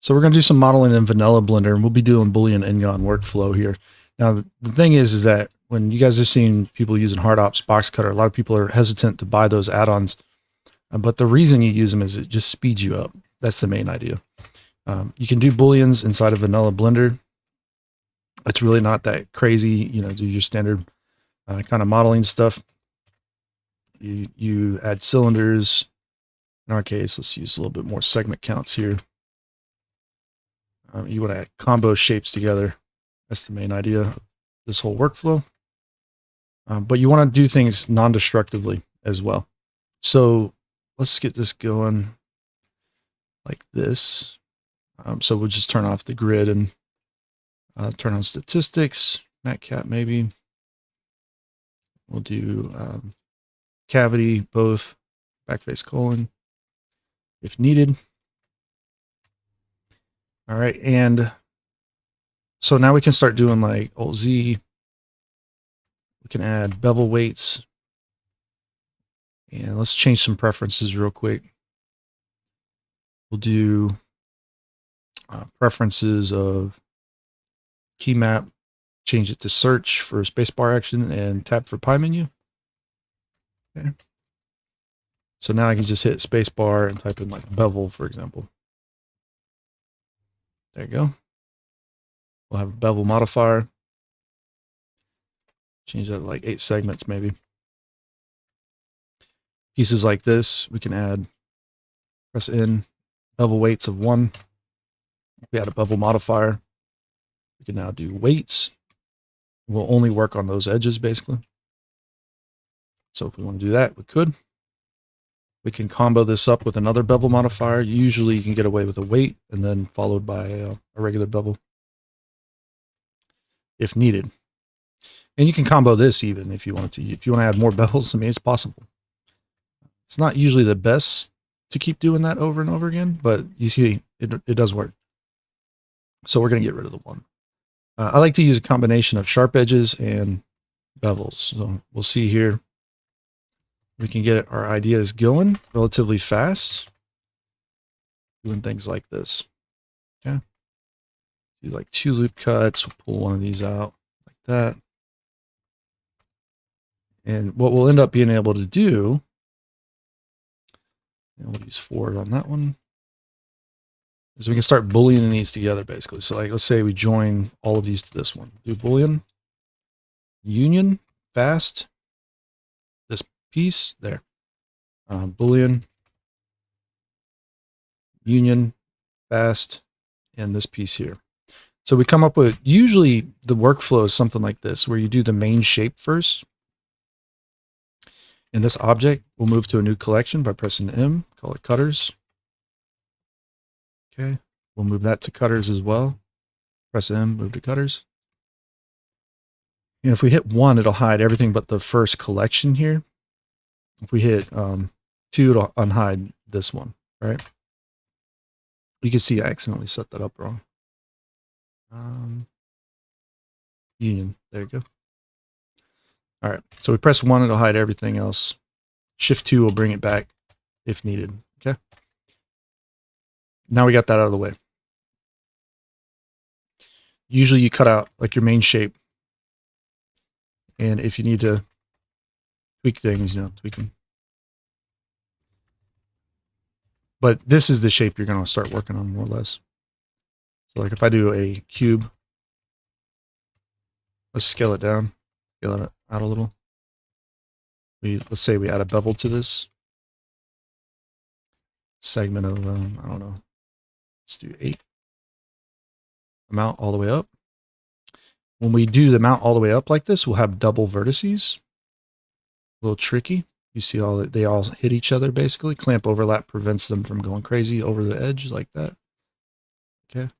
So we're going to do some modeling in vanilla Blender, and we'll be doing Boolean Ngon workflow here. Now, the thing is that when you guys are seeing people using HardOps, Box Cutter, a lot of people are hesitant to buy those add-ons. But the reason you use them is it just speeds you up. That's the main idea. You can do Booleans inside of vanilla Blender. It's really not that crazy, you know, do your standard kind of modeling stuff. You add cylinders. In our case, let's use a little bit more segment counts here. You want to add combo shapes together. That's the main idea of this whole workflow. But you want to do things non-destructively as well. So let's get this going like this. So we'll just turn off the grid and turn on statistics, matcap maybe. We'll do cavity, both, backface colon, if needed. All right, and so now we can start doing like Alt-Z. We can add bevel weights. And let's change some preferences real quick. We'll do preferences of key map, change it to search for spacebar action, and tab for pie menu. Okay. So now I can just hit spacebar and type in like bevel, for example. There you go. We'll have a bevel modifier. Change that to like 8 segments maybe. Pieces like this, we can add, press in, bevel weights of 1. If we add a bevel modifier, we can now do weights. We'll only work on those edges basically. So if we want to do that, we could. We can combo this up with another bevel modifier. Usually you can get away with a weight and then followed by a regular bevel if needed. And you can combo this even if you want to. If you want to add more bevels, I mean, it's possible. It's not usually the best to keep doing that over and over again, but you see, it does work. So we're going to get rid of the 1. I like to use a combination of sharp edges and bevels. So we'll see here. We can get our ideas going relatively fast. Doing things like this. Okay. Do like 2 loop cuts. We'll pull one of these out like that. And what we'll end up being able to do, and we'll use 4 on that one, is we can start Booleaning these together basically. So like, let's say we join all of these to this one. Do Boolean, union, fast, this piece there. Boolean, union, fast, and this piece here. So we come up with, usually the workflow is something like this, where you do the main shape first. In this object, we'll move to a new collection by pressing M, call it cutters. Okay, we'll move that to cutters as well. Press M, move to cutters. And if we hit 1, it'll hide everything but the first collection here. If we hit 2, it'll unhide this one, right? You can see I accidentally set that up wrong. Union, there you go. All right, so we press 1, it'll hide everything else. Shift 2 will bring it back if needed, okay? Now we got that out of the way. Usually you cut out like your main shape. And if you need to tweak things, you know, tweak them. But this is the shape you're going to start working on more or less. So like if I do a cube, let's scale it down, scale it out a little. Let's say we add a bevel to this segment of, I don't know, let's do 8. Mount all the way up. When we do the mount all the way up like this, we'll have double vertices. A little tricky. You see they all hit each other basically. Clamp overlap prevents them from going crazy over the edge like that. Okay.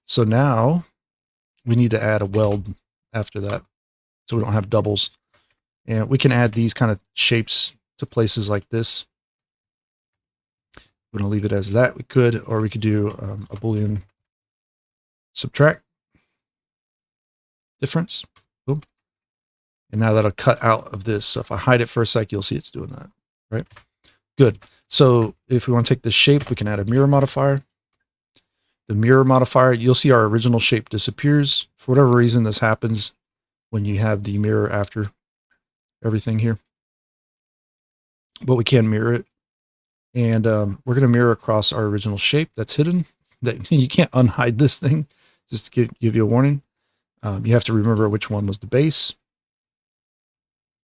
So now we need to add a weld after that, so we don't have doubles. And we can add these kind of shapes to places like this. We're going to leave it as that. We could, or we could do a Boolean subtract difference. Boom. And now that'll cut out of this. So if I hide it for a sec, you'll see it's doing that, right? Good. So if we want to take this shape, we can add a mirror modifier. the mirror modifier, you'll see our original shape disappears. For whatever reason, this happens when you have the mirror after everything here. But we can mirror it. And we're going to mirror across our original shape that's hidden. That you can't unhide this thing, just to give you a warning. You have to remember which one was the base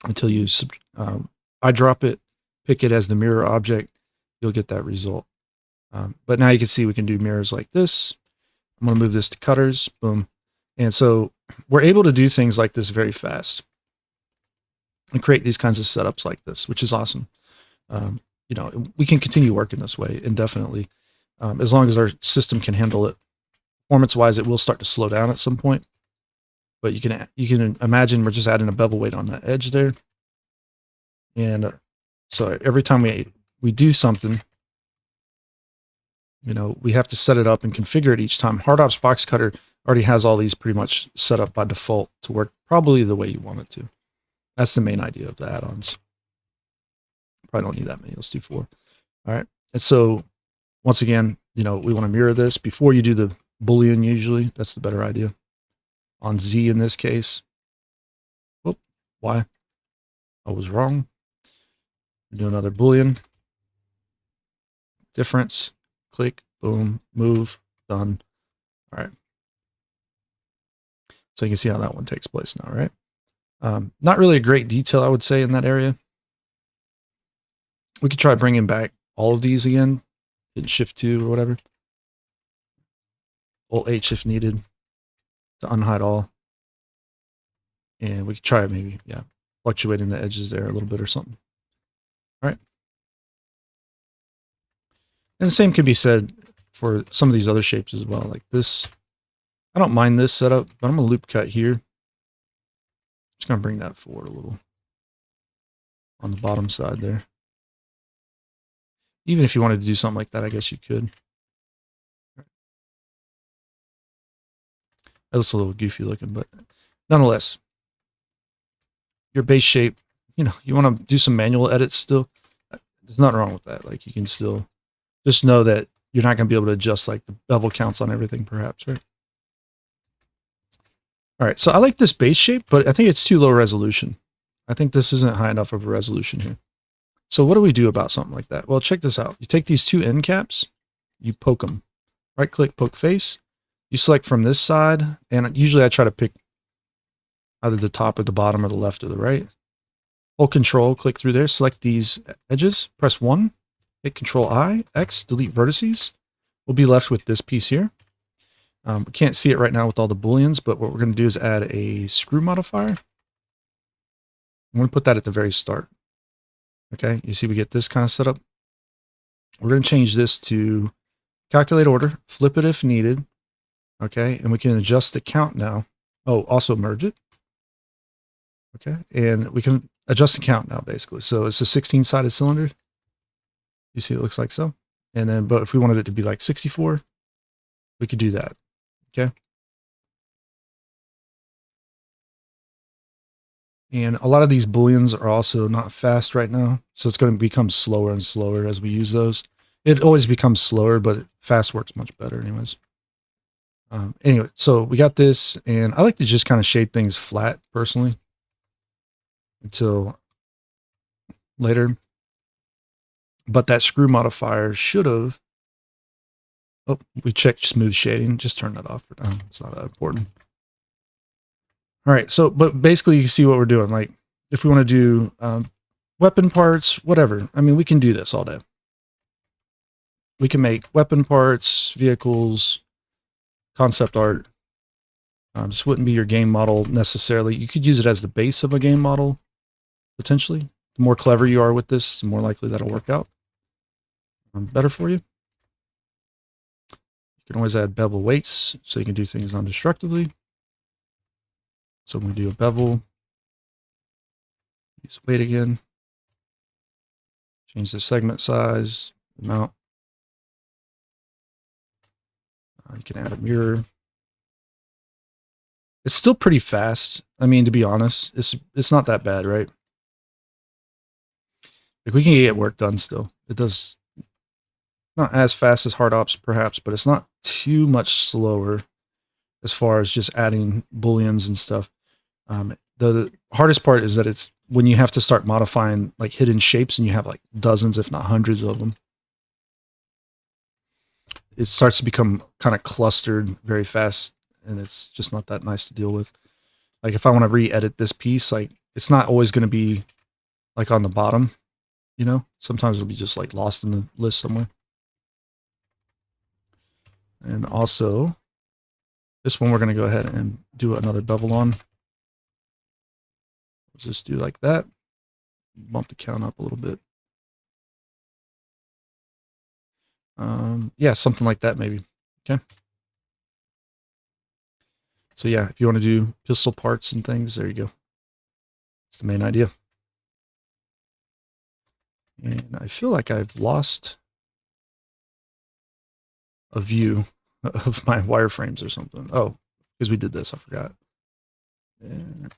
until you I drop it, pick it as the mirror object, you'll get that result. But now you can see we can do mirrors like this. I'm going to move this to cutters, boom. And so we're able to do things like this very fast and create these kinds of setups like this, which is awesome. You know, we can continue working this way indefinitely, as long as our system can handle it. Performance-wise, it will start to slow down at some point, but you can imagine we're just adding a bevel weight on that edge there. And so every time we do something, you know, we have to set it up and configure it each time. HardOps Box Cutter already has all these pretty much set up by default to work probably the way you want it to. That's the main idea of the add-ons. Probably don't need that many. Let's do 4. All right. And so once again, you know, we want to mirror this before you do the Boolean. Usually that's the better idea on Z in this case. Whoop, why? I was wrong. Do another Boolean difference, click, boom, move, done. All right. So you can see how that one takes place now, right? Not really a great detail, I would say, in that area. We could try bringing back all of these again, hit Shift 2 or whatever. Alt H if needed to unhide all. And we could try maybe, yeah, fluctuating the edges there a little bit or something. All right. And the same can be said for some of these other shapes as well, like this. I don't mind this setup, but I'm going to loop cut here. Just going to bring that forward a little on the bottom side there. Even if you wanted to do something like that, I guess you could. That looks a little goofy looking, but nonetheless, your base shape, you know, you want to do some manual edits still. There's nothing wrong with that. Like, you can still just know that you're not going to be able to adjust like the bevel counts on everything, perhaps, right? All right, so I like this base shape, but I think it's too low resolution. I think this isn't high enough of a resolution here. So what do we do about something like that? Well, check this out. You take these 2 end caps, you poke them. Right click, poke face. You select from this side, and usually I try to pick either the top or the bottom or the left or the right. Hold Control, click through there, select these edges, press 1, hit Control I, X, delete vertices. We'll be left with this piece here. We can't see it right now with all the Booleans, but what we're going to do is add a screw modifier. I'm going to put that at the very start. Okay, you see we get this kind of setup. We're going to change this to calculate order, flip it if needed. Okay, and we can adjust the count now. Oh, also merge it. Okay, and we can adjust the count now, basically. So it's a 16-sided cylinder. You see it looks like so. And then, but if we wanted it to be like 64, we could do that. Okay. And a lot of these Booleans are also not fast right now. So it's going to become slower and slower as we use those. It always becomes slower, but fast works much better anyways. Anyway, so we got this, and I like to just kind of shade things flat personally until later. But that screw modifier should have, oh, we checked smooth shading. Just turn that off for now. It's not that important. All right, so, but basically you see what we're doing. Like, if we want to do weapon parts, whatever. I mean, we can do this all day. We can make weapon parts, vehicles, concept art. This wouldn't be your game model necessarily. You could use it as the base of a game model, potentially. The more clever you are with this, the more likely that'll work out better for you. You can always add bevel weights, so you can do things non-destructively. So when we do a bevel, use weight again, change the segment size, amount. You can add a mirror. It's still pretty fast. I mean, to be honest, it's not that bad, right? Like, we can get work done still. It does. Not as fast as hard ops, perhaps, but it's not too much slower as far as just adding booleans and stuff. The hardest part is that it's when you have to start modifying like hidden shapes and you have like dozens, if not hundreds of them. It starts to become kind of clustered very fast, and it's just not that nice to deal with. Like if I want to re-edit this piece, like it's not always going to be like on the bottom, you know? Sometimes it'll be just like lost in the list somewhere. And also, this one we're going to go ahead and do another bevel on. Let's just do like that. Bump the count up a little bit. Yeah, something like that maybe. Okay. So yeah, if you want to do pistol parts and things, there you go. It's the main idea. And I feel like I've lost a view of my wireframes or something. Oh, because we did this, I forgot.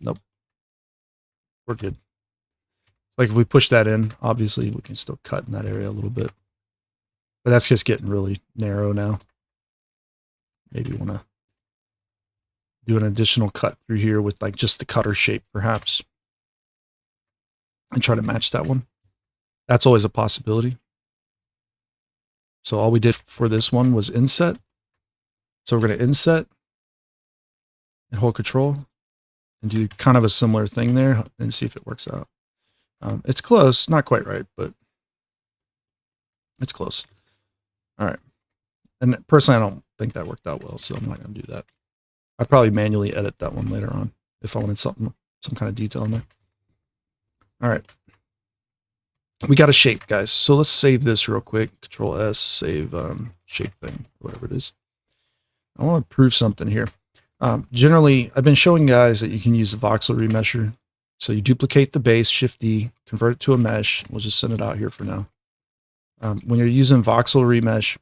Nope. We're good. Like if we push that in, obviously we can still cut in that area a little bit. But that's just getting really narrow now. Maybe want to do an additional cut through here with like just the cutter shape perhaps. And try to match that one. That's always a possibility. So all we did for this one was inset. So we're going to inset and hold control and do kind of a similar thing there and see if it works out. It's close, not quite right, but it's close. All right. And personally, I don't think that worked out well, so I'm not going to do that. I'd probably manually edit that one later on if I wanted some kind of detail in there. All right. We got a shape, guys. So let's save this real quick. Control S, save shape thing, whatever it is. I want to prove something here. Generally, I've been showing guys that you can use the Voxel remesher. So you duplicate the base, Shift D, convert it to a mesh. We'll just send it out here for now. When you're using Voxel remesh,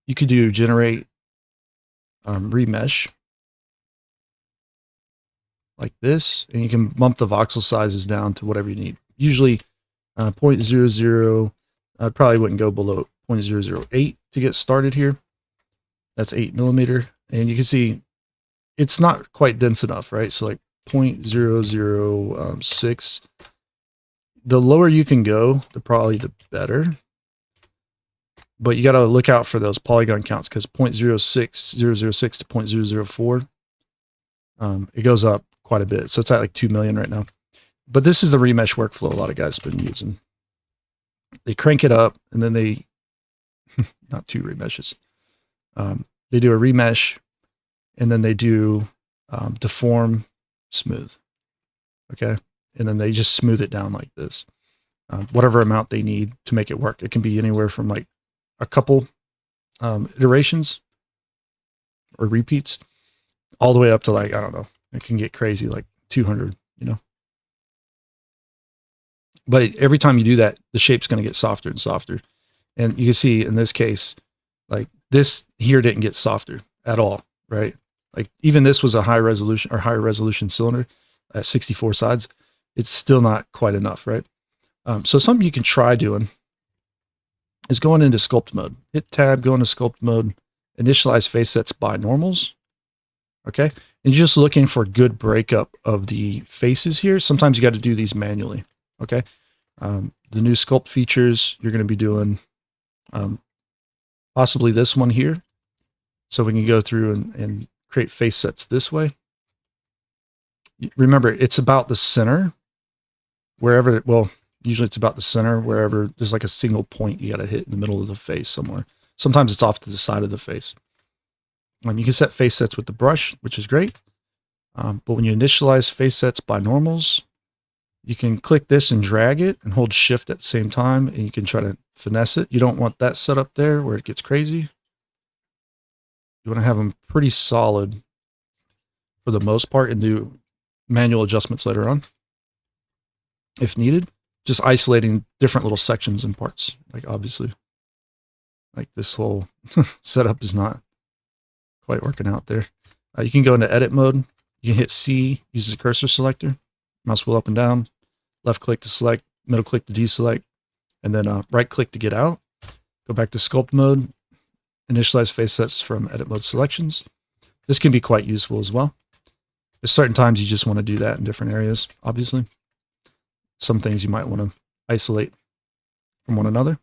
you could do generate remesh like this, and you can bump the voxel sizes down to whatever you need. Usually 0.00, I probably wouldn't go below 0.008 to get started here. That's 8 millimeter. And you can see it's not quite dense enough, right? So like 0.006. The lower you can go, probably the better. But you got to look out for those polygon counts because 0.06006 to 0.004, it goes up quite a bit. So it's at like 2 million right now. But this is the remesh workflow a lot of guys have been using. They crank it up and then they, not two remeshes. They do a remesh and then they do deform smooth. Okay. And then they just smooth it down like this. Whatever amount they need to make it work. It can be anywhere from like a couple iterations or repeats all the way up to like, I don't know, it can get crazy, like 200, you know. But every time you do that, the shape's going to get softer and softer. And you can see in this case, like this here didn't get softer at all, right? Like even this was a high resolution or higher resolution cylinder at 64 sides. It's still not quite enough, right? So something you can try doing is going into sculpt mode. Hit tab, go into sculpt mode, initialize face sets by normals. Okay. And you're just looking for good breakup of the faces here. Sometimes you got to do these manually. Okay. The new sculpt features, you're going to be doing possibly this one here. So we can go through and create face sets this way. Remember, it's about the center. Wherever, well, usually it's about the center, wherever there's like a single point you got to hit in the middle of the face somewhere. Sometimes it's off to the side of the face. You can set face sets with the brush, which is great. But when you initialize face sets by normals, you can click this and drag it and hold shift at the same time, and you can try to finesse it. You don't want that set up there where it gets crazy. You want to have them pretty solid for the most part and do manual adjustments later on if needed. Just isolating different little sections and parts. Like obviously, like this whole setup is not quite working out there. You can go into edit mode. You can hit C, use the cursor selector, mouse wheel up and down, left click to select, middle click to deselect, and then right click to get out. Go back to sculpt mode, initialize face sets from edit mode selections. This can be quite useful as well. There's certain times you just want to do that in different areas, obviously. Some things you might want to isolate from one another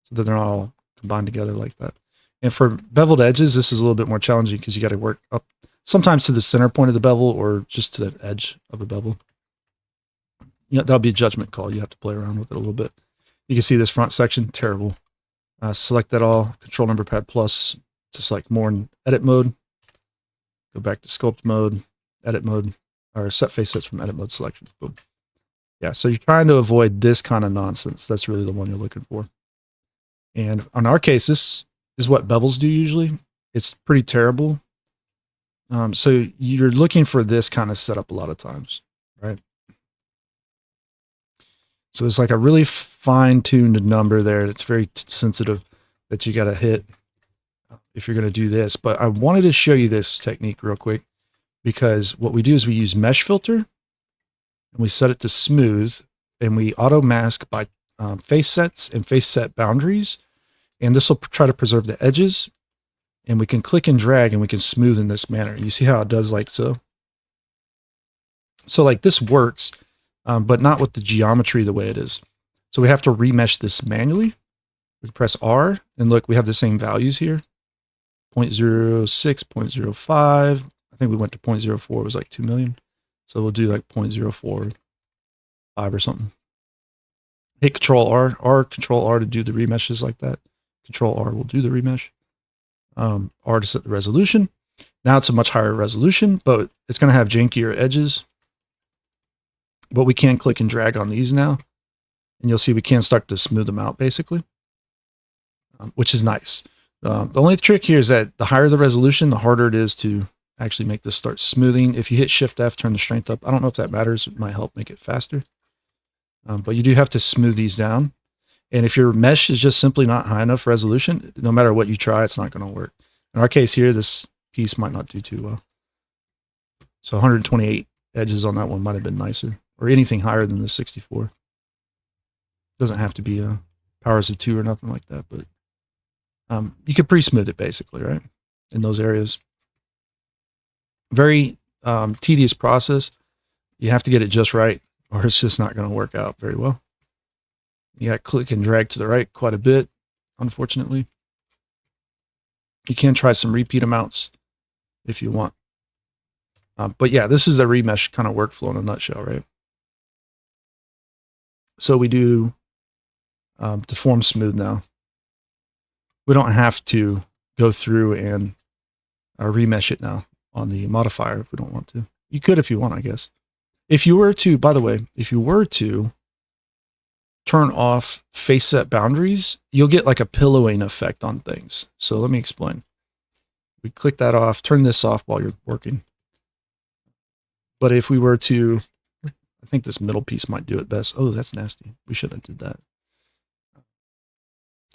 so that they're not all combined together like that. And for beveled edges, this is a little bit more challenging because you got to work up sometimes to the center point of the bevel or just to the edge of a bevel. You know, that'll be a judgment call. You have to play around with it a little bit. You can see this front section, terrible. Select that all, Control Number Pad plus to select more in edit mode. Go back to sculpt mode, edit mode, or set face sets from edit mode selections. Boom. Yeah, so you're trying to avoid this kind of nonsense. That's really the one you're looking for. And on our case, this is what bevels do usually. It's pretty terrible. So you're looking for this kind of setup a lot of times, right? So it's like a really fine-tuned number there. It's very sensitive that you got to hit if you're going to do this. But I wanted to show you this technique real quick because what we do is we use mesh filter and we set it to smooth and we auto mask by face sets and face set boundaries. And this will try to preserve the edges. And we can click and drag and we can smooth in this manner. You see how it does like so? So like this works. But not with the geometry the way it is. So we have to remesh this manually. We press R, and look, we have the same values here. 0.06, 0.05. I think we went to 0.04, it was like 2 million. So we'll do like 0.045 or something. Hit Control R, Control R to do the remeshes like that. Control R will do the remesh. R to set the resolution. Now it's a much higher resolution, but it's going to have jankier edges. But we can click and drag on these now. And you'll see we can start to smooth them out, basically. Which is nice. The only trick here is that the higher the resolution, the harder it is to actually make this start smoothing. If you hit Shift F, turn the strength up. I don't know if that matters. It might help make it faster. But you do have to smooth these down. And if your mesh is just simply not high enough resolution, no matter what you try, it's not going to work. In our case here, this piece might not do too well. So 128 edges on that one might have been nicer. Or anything higher than the 64. Doesn't have to be a powers of 2 or nothing like that, but you could pre-smooth it basically, right? In those areas. Very tedious process. You have to get it just right, or it's just not going to work out very well. You got to click and drag to the right quite a bit, unfortunately. You can try some repeat amounts if you want. But yeah, this is the remesh kind of workflow in a nutshell, right? So we do deform smooth now. We don't have to go through and remesh it now on the modifier if we don't want to. You could if you want, I guess. If you were to, by the way, if you were to turn off face set boundaries, you'll get like a pillowing effect on things. So let me explain. We click that off, turn this off while you're working. But if we were to, I think this middle piece might do it best. Oh, that's nasty. We shouldn't have did that.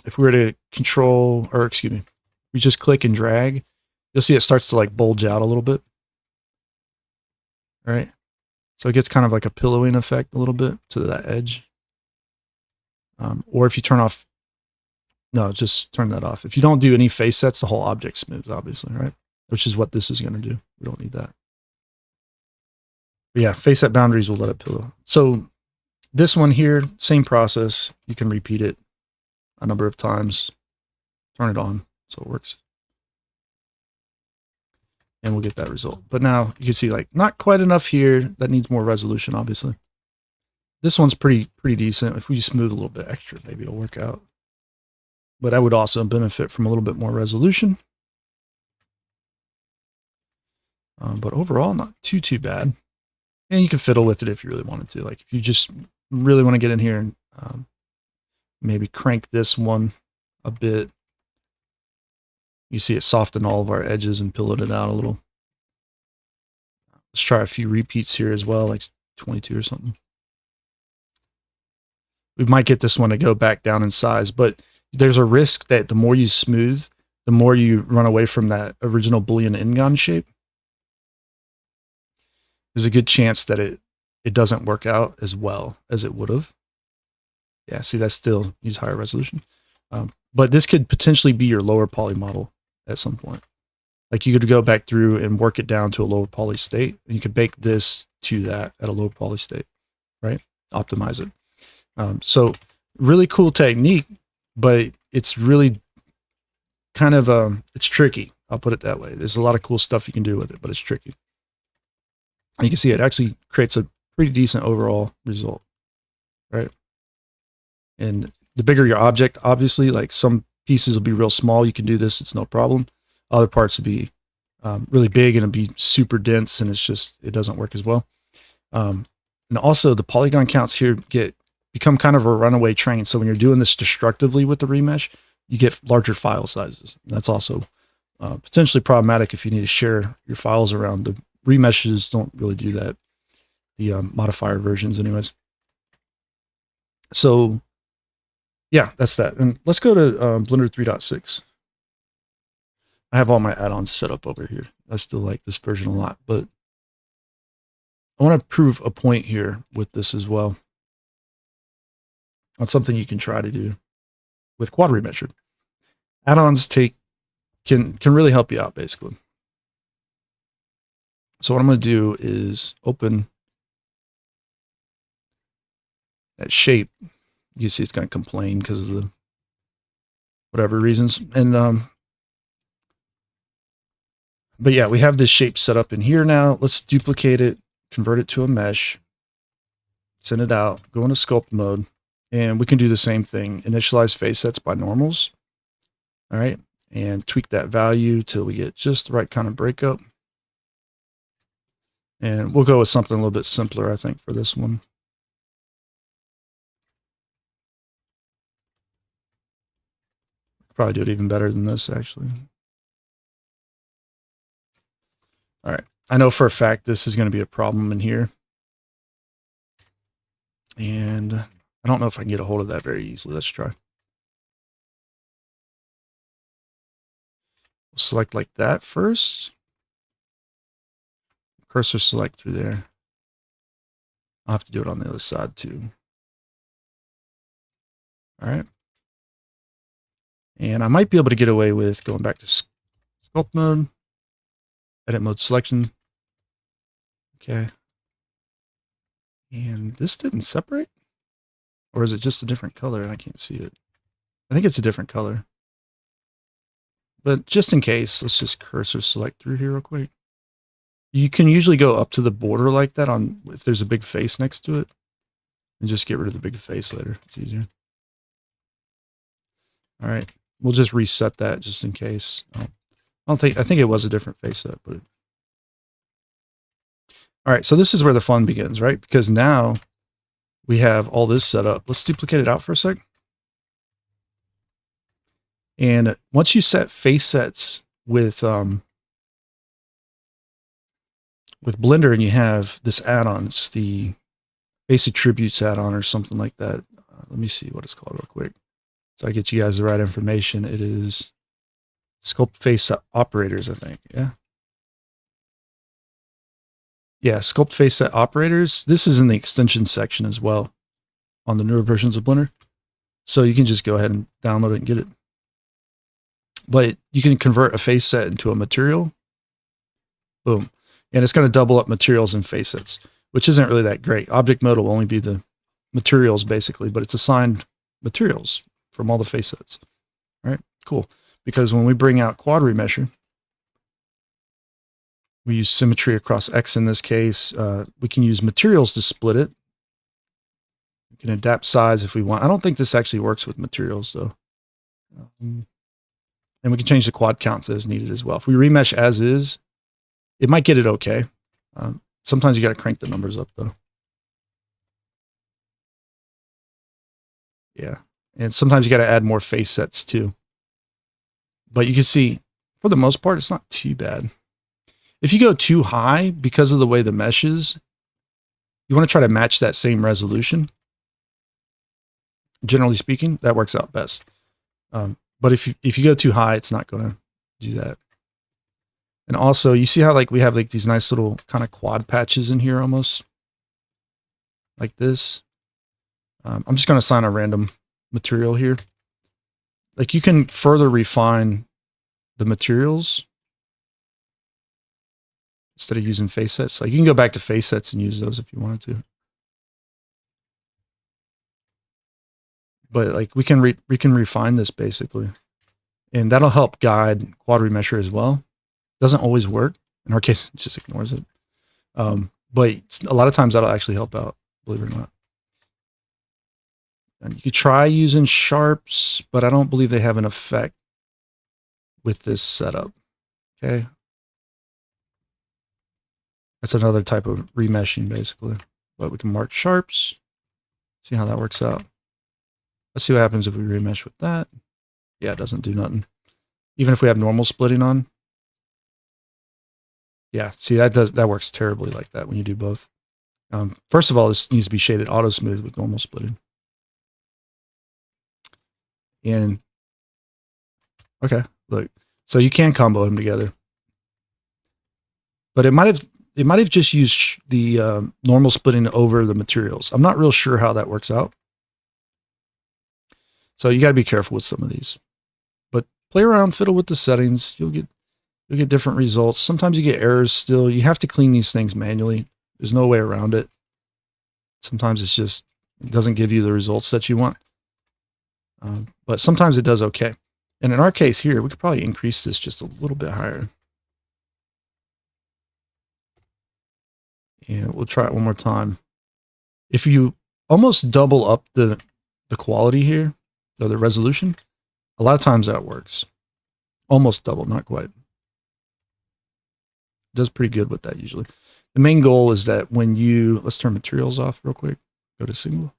If we were to control, or excuse me, we just click and drag, you'll see it starts to like bulge out a little bit. All right. So it gets kind of like a pillowing effect a little bit to that edge. Or if you turn off, no, just turn that off. If you don't do any face sets, the whole object smooths, obviously, right? Which is what this is going to do. We don't need that. But yeah, face set boundaries will let it pillow. So this one here, same process. You can repeat it a number of times. Turn it on so it works. And we'll get that result. But now you can see like not quite enough here. That needs more resolution, obviously. This one's pretty decent. If we just smooth a little bit extra, maybe it'll work out. But I would also benefit from a little bit more resolution. But overall, not too bad. And you can fiddle with it if you really wanted to. Like if you just really want to get in here and maybe crank this one a bit. You see it softened all of our edges and pillowed it out a little. Let's try a few repeats here as well, like 22 or something. We might get this one to go back down in size, but there's a risk that the more you smooth, the more you run away from that original Boolean n-gon shape. There's a good chance that it doesn't work out as well as it would have. Yeah, see, that's still use higher resolution. But this could potentially be your lower poly model at some point. Like you could go back through and work it down to a lower poly state, and you could bake this to that at a low poly state, right? Optimize it. So really cool technique, but it's really kind of it's tricky. I'll put it that way. There's a lot of cool stuff you can do with it, but it's tricky. And you can see it actually creates a pretty decent overall result, right? And the bigger your object, obviously, like some pieces will be real small. You can do this; it's no problem. Other parts will be really big and it'll be super dense, and it doesn't work as well. And also, the polygon counts here become kind of a runaway train. So when you're doing this destructively with the remesh, you get larger file sizes. That's also potentially problematic if you need to share your files around. The remeshes don't really do that. The modifier versions, anyways. So yeah, that's that. And let's go to Blender 3.6. I have all my add-ons set up over here. I still like this version a lot, but I want to prove a point here with this as well. On something you can try to do with quad-remesher. Add-ons can really help you out, basically. So what I'm going to do is open that shape. You see it's going to complain because of the whatever reasons. And but yeah, we have this shape set up in here now. Let's duplicate it, convert it to a mesh, send it out, go into sculpt mode, and we can do the same thing. Initialize face sets by normals. All right, and tweak that value till we get just the right kind of breakup. And we'll go with something a little bit simpler, I think, for this one. Probably do it even better than this, actually. All right. I know for a fact this is going to be a problem in here. And I don't know if I can get a hold of that very easily. Let's try. We'll select like that first. Cursor select through there. I'll have to do it on the other side too. All right. And I might be able to get away with going back to sculpt mode, edit mode selection. Okay. And this didn't separate? Or is it just a different color and I can't see it? I think it's a different color. But just in case, let's just cursor select through here real quick. You can usually go up to the border like that on if there's a big face next to it. And just get rid of the big face later. It's easier. All right. We'll just reset that just in case. I think it was a different face set, but all right, so this is where the fun begins, right? Because now we have all this set up. Let's duplicate it out for a sec. And once you set face sets with Blender and you have this add-on, it's the face attributes add-on or something like that. Let me see what it's called real quick. So I get you guys the right information. It is sculpt face operators, I think. Yeah. Yeah, sculpt face set operators. This is in the extension section as well on the newer versions of Blender. So you can just go ahead and download it and get it. But you can convert a face set into a material. Boom. And it's going to double up materials and face sets, which isn't really that great. Object mode will only be the materials basically, but it's assigned materials from all the face sets. All right, cool. Because when we bring out quad-remesher, we use symmetry across X in this case. We can use materials to split it. We can adapt size if we want. I don't think this actually works with materials though. And we can change the quad counts as needed as well. If we remesh as is, it might get it okay. Sometimes you got to crank the numbers up though. Yeah. And sometimes you got to add more face sets too. But you can see, for the most part, it's not too bad. If you go too high because of the way the mesh is, you want to try to match that same resolution. Generally speaking, that works out best. But if you go too high, it's not going to do that. And also, you see how like we have like these nice little kind of quad patches in here almost? Like this. I'm just going to assign a random material here. like you can further refine the materials instead of using face sets. Like you can go back to face sets and use those if you wanted to. But like we can refine this basically, and that'll help guide quad-remesher as well. Doesn't always work. In our case, it just ignores it. But a lot of times that'll actually help out, believe it or not. And you could try using sharps, but I don't believe they have an effect with this setup. Okay. That's another type of remeshing basically. But we can mark sharps, see how that works out. Let's see what happens if we remesh with that. Yeah, it doesn't do nothing. Even if we have normal splitting on. Yeah, see that works terribly like that when you do both. First of all, this needs to be shaded auto smooth with normal splitting. And okay, look, so you can combo them together, but it might have just used the normal splitting over the materials. I'm not real sure how that works out. So you got to be careful with some of these, but play around, fiddle with the settings. You'll get different results. Sometimes you get errors still. You have to clean these things manually. There's no way around it. Sometimes it doesn't give you the results that you want. But sometimes it does okay. And in our case here, we could probably increase this just a little bit higher. And we'll try it one more time. If you almost double up the quality here, or the resolution, a lot of times that works. Almost double, not quite. Does pretty good with that usually. The main goal is that when you, let's turn materials off real quick, go to single.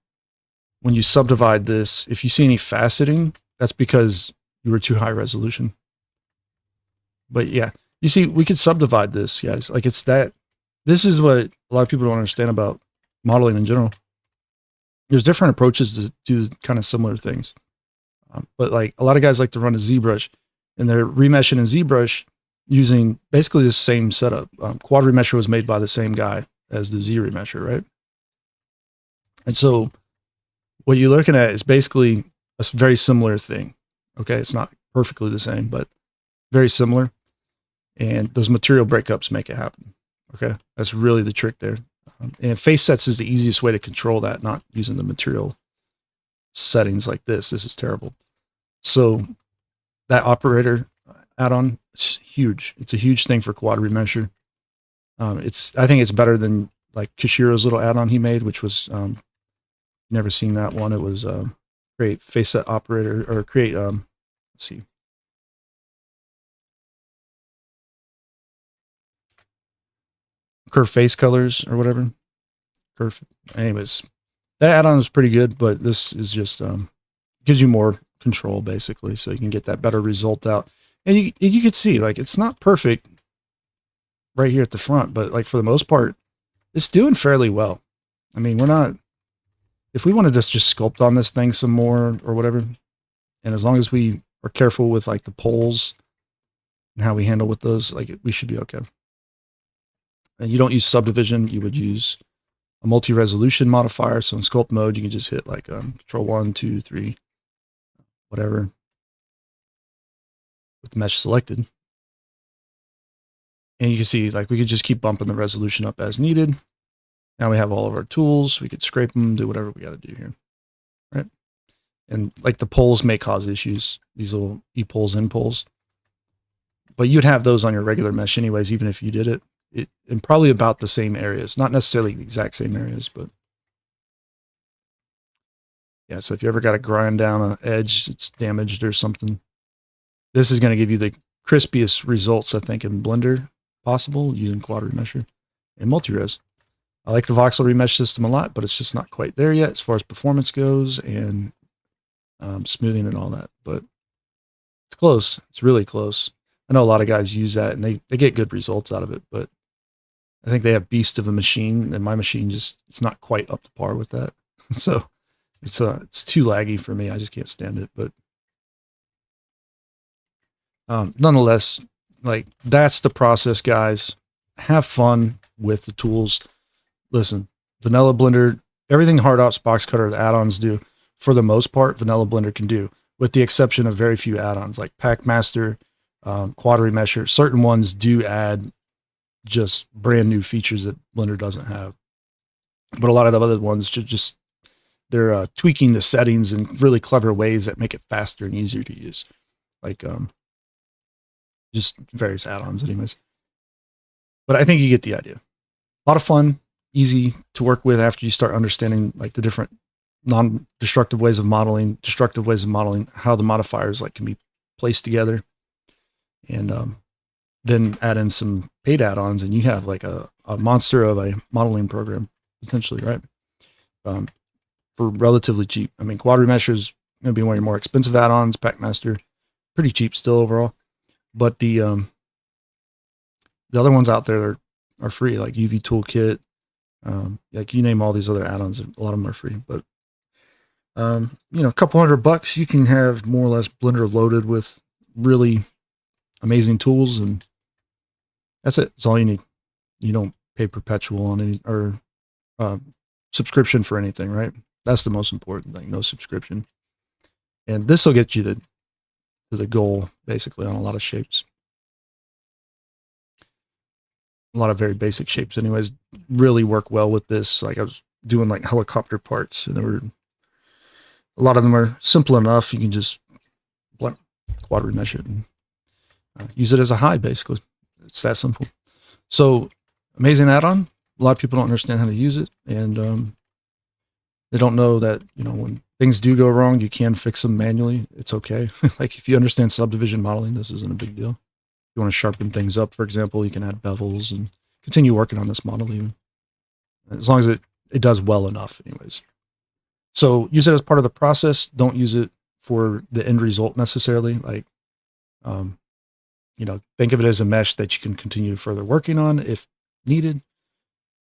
When you subdivide this, if you see any faceting, that's because you were too high resolution. But yeah, you see, we could subdivide this, guys. Like it's that, this is what a lot of people don't understand about modeling in general. There's different approaches to do kind of similar things. But like a lot of guys like to run a ZBrush, and they're remeshing in ZBrush using basically the same setup. Quad-remesher was made by the same guy as the Z remesher, right? And so what you're looking at is basically a very similar thing. Okay, it's not perfectly the same, but very similar. And those material breakups make it happen. Okay, that's really the trick there. And face sets is the easiest way to control that, not using the material settings like this. This is terrible. So that operator add-on, it's huge. It's a huge thing for quad-remesher. I think it's better than like Kashiro's little add-on he made, which was never seen that one. It was create face set operator, or create let's see, curve face colors or whatever. Curve. Anyways, that add-on is pretty good, but this is just gives you more control basically, so you can get that better result out. And you can see, like, it's not perfect right here at the front, but like for the most part, it's doing fairly well. I mean, we're not, if we wanted to just sculpt on this thing some more or whatever, and as long as we are careful with like the poles and how we handle with those, like we should be okay. And you don't use subdivision, you would use a multi-resolution modifier. So in sculpt mode, you can just hit like control 1, 2, 3, whatever, with the mesh selected. And you can see, like, we could just keep bumping the resolution up as needed. Now we have all of our tools. We could scrape them, do whatever we got to do here, right? And like the poles may cause issues, these little E-poles, N-poles. But you'd have those on your regular mesh anyways, even if you did it. In probably about the same areas, not necessarily the exact same areas, but yeah. So if you ever got to grind down an edge, it's damaged or something, this is going to give you the crispiest results, I think, in Blender possible using quad-remesher and multi-res. I like the Voxel remesh system a lot, but it's just not quite there yet as far as performance goes and smoothing and all that, but it's close. It's really close. I know a lot of guys use that and they get good results out of it, but I think they have beast of a machine, and my machine just, it's not quite up to par with that. So it's too laggy for me. I just can't stand it. But nonetheless, like, that's the process, guys. Have fun with the tools. Listen, Vanilla Blender, everything Hard Ops, Box Cutter, the add-ons do, for the most part, Vanilla Blender can do. with the exception of very few add-ons like Packmaster, quad-remesher. Certain ones do add just brand new features that Blender doesn't have. But a lot of the other ones just they're tweaking the settings in really clever ways that make it faster and easier to use. Like just various add-ons anyways. But I think you get the idea. A lot of fun, easy to work with after you start understanding like the different non-destructive ways of modeling, destructive ways of modeling, how the modifiers like can be placed together. And then add in some paid add-ons and you have like a monster of a modeling program potentially, right? For relatively cheap. I mean, quad-remesher is going to be one of your more expensive add-ons. Packmaster, pretty cheap still overall. But the other ones out there are free, like UV Toolkit. Like you name all these other add-ons, a lot of them are free. But you know, a couple $100, you can have more or less Blender loaded with really amazing tools, and that's it. That's all you need. You don't pay perpetual on any or subscription for anything, right? That's the most important thing. No subscription, and this will get you to the goal basically on a lot of shapes. A lot of very basic shapes, anyways, really work well with this. Like I was doing like helicopter parts, and there were a lot of them are simple enough. You can just quad-remesh it and use it as a hide, basically. It's that simple. So amazing add-on. A lot of people don't understand how to use it, and they don't know that, you know, when things do go wrong, you can fix them manually. It's okay. Like if you understand subdivision modeling, this isn't a big deal. If you want to sharpen things up, for example, you can add bevels and continue working on this model even. As long as it does well enough anyways. So use it as part of the process. Don't use it for the end result necessarily. Like, you know, think of it as a mesh that you can continue further working on if needed,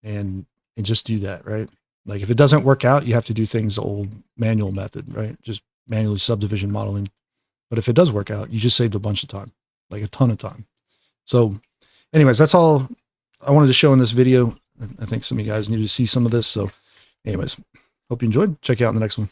and just do that, right? Like if it doesn't work out, you have to do things the old manual method, right? Just manually subdivision modeling. But if it does work out, you just saved a bunch of time, like a ton of time. So anyways, that's all I wanted to show in this video. I think some of you guys need to see some of this. So anyways, hope you enjoyed. Check you out in the next one.